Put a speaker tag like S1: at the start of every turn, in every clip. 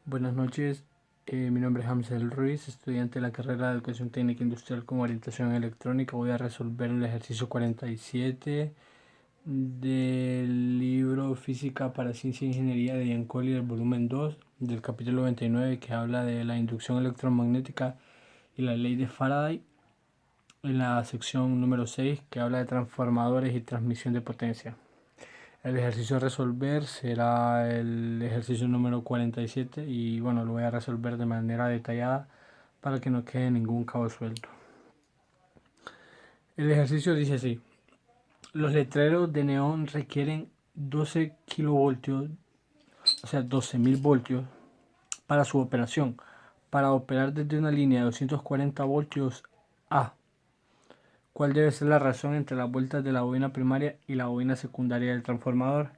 S1: Buenas noches, mi nombre es Hamsel Ruiz, estudiante de la carrera de Educación Técnica Industrial con orientación electrónica. Voy a resolver el ejercicio 47 del libro Física para Ciencia e Ingeniería de Ian Collier, del volumen 2, del capítulo 99, que habla de la inducción electromagnética y la ley de Faraday, en la sección número 6, que habla de transformadores y transmisión de potencia. El ejercicio a resolver será el ejercicio número 47 y bueno, lo voy a resolver de manera detallada para que no quede ningún cabo suelto. El ejercicio dice así: los letreros de neón requieren 12 kilovoltios, o sea 12.000 voltios para su operación. Para operar desde una línea de 240 voltios A, ¿cuál debe ser la razón entre las vueltas de la bobina primaria y la bobina secundaria del transformador?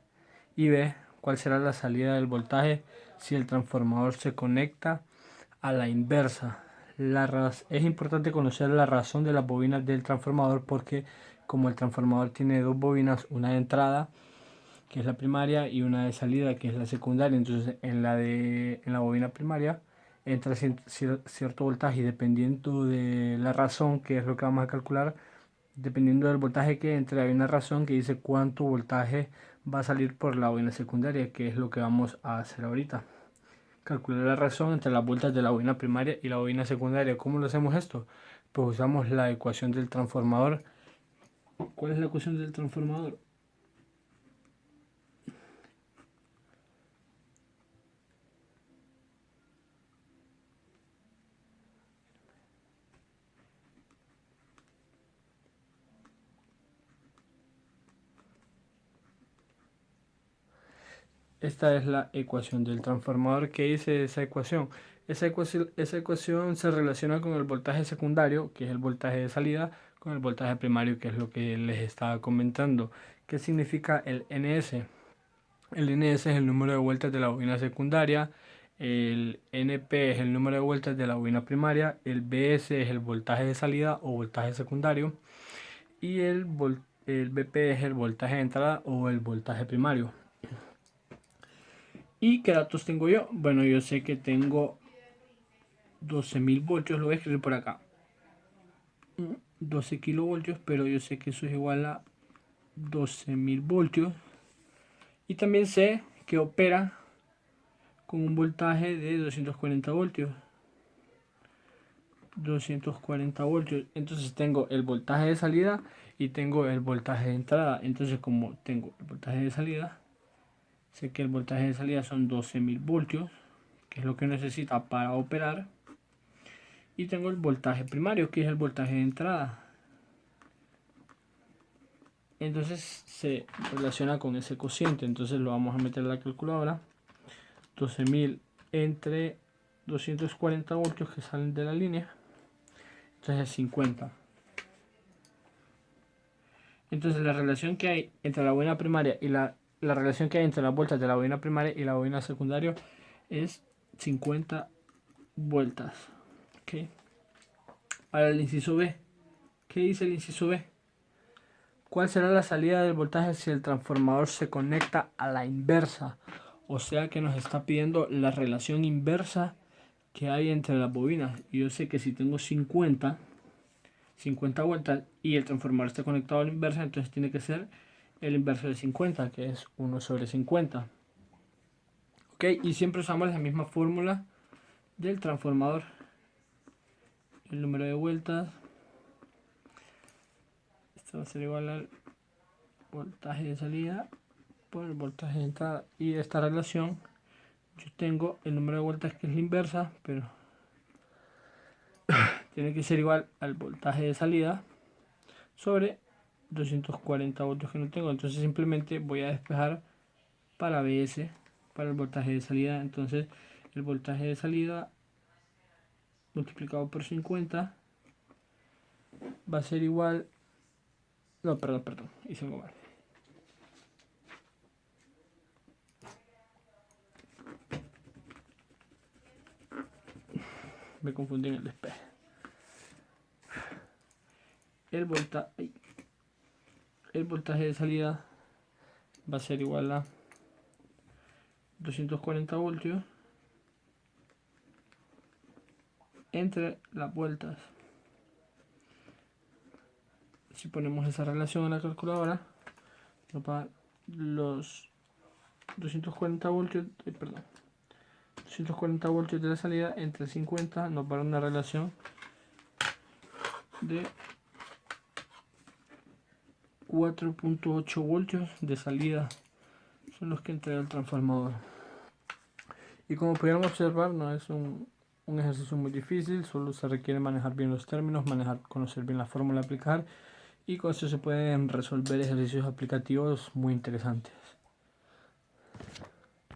S1: Y B, ¿cuál será la salida del voltaje si el transformador se conecta a la inversa? Es importante conocer la razón de las bobinas del transformador, porque como el transformador tiene dos bobinas, una de entrada, que es la primaria, y una de salida, que es la secundaria, entonces en la bobina primaria entra cierto voltaje, y dependiendo de la razón, que es lo que vamos a calcular, dependiendo del voltaje que entre, hay una razón que dice cuánto voltaje va a salir por la bobina secundaria, que es lo que vamos a hacer ahorita. Calcular la razón entre las vueltas de la bobina primaria y la bobina secundaria. ¿Cómo lo hacemos esto? Pues usamos la ecuación del transformador. ¿Cuál es la ecuación del transformador? Esta es la ecuación del transformador. ¿Qué dice esa ecuación? Esa ecuación se relaciona con el voltaje secundario, que es el voltaje de salida, con el voltaje primario, que es lo que les estaba comentando. ¿Qué significa el NS? El NS es el número de vueltas de la bobina secundaria, el NP es el número de vueltas de la bobina primaria, el BS es el voltaje de salida o voltaje secundario, y el BP es el voltaje de entrada o el voltaje primario. ¿Y qué datos tengo yo? Bueno, yo sé que tengo 12.000 voltios, lo voy a escribir por acá. 12 kilovoltios, pero yo sé que eso es igual a 12.000 voltios. Y también sé que opera con un voltaje de 240 voltios. 240 voltios. Entonces tengo el voltaje de salida y tengo el voltaje de entrada. Entonces, como tengo el voltaje de salida, sé que el voltaje de salida son 12.000 voltios, que es lo que necesita para operar. Y tengo el voltaje primario, que es el voltaje de entrada. Entonces se relaciona con ese cociente. Entonces lo vamos a meter en la calculadora. 12.000 entre 240 voltios que salen de la línea. Entonces es 50. Entonces la relación que hay entre la bobina primaria y la relación que hay entre las vueltas de la bobina primaria y la bobina secundaria es 50 vueltas. ¿Okay? Ahora el inciso B. ¿Qué dice el inciso B? ¿Cuál será la salida del voltaje si el transformador se conecta a la inversa? O sea que nos está pidiendo la relación inversa que hay entre las bobinas. Y yo sé que si tengo 50 vueltas y el transformador está conectado a la inversa, entonces tiene que ser el inverso de 50, que es 1 sobre 50. Ok, y siempre usamos la misma fórmula del transformador. El número de vueltas, esto va a ser igual al voltaje de salida por el voltaje de entrada. Y esta relación, yo tengo el número de vueltas que es la inversa, pero tiene que ser igual al voltaje de salida sobre 240 voltios que no tengo. Entonces simplemente voy a despejar para BS, para el voltaje de salida. Entonces el voltaje de salida multiplicado por 50 va a ser igual. No, perdón, hice algo mal. Me confundí en el despeje. El voltaje de salida va a ser igual a 240 voltios entre las vueltas. Si ponemos esa relación en la calculadora, nos va a dar los 240 voltios, 240 voltios de la salida entre 50, nos va a dar una relación de 4.8 voltios de salida, son los que entrega el transformador. Y como pudieron observar, no es un ejercicio muy difícil, solo se requiere manejar bien los términos, conocer bien la fórmula a aplicar, y con eso se pueden resolver ejercicios aplicativos muy interesantes.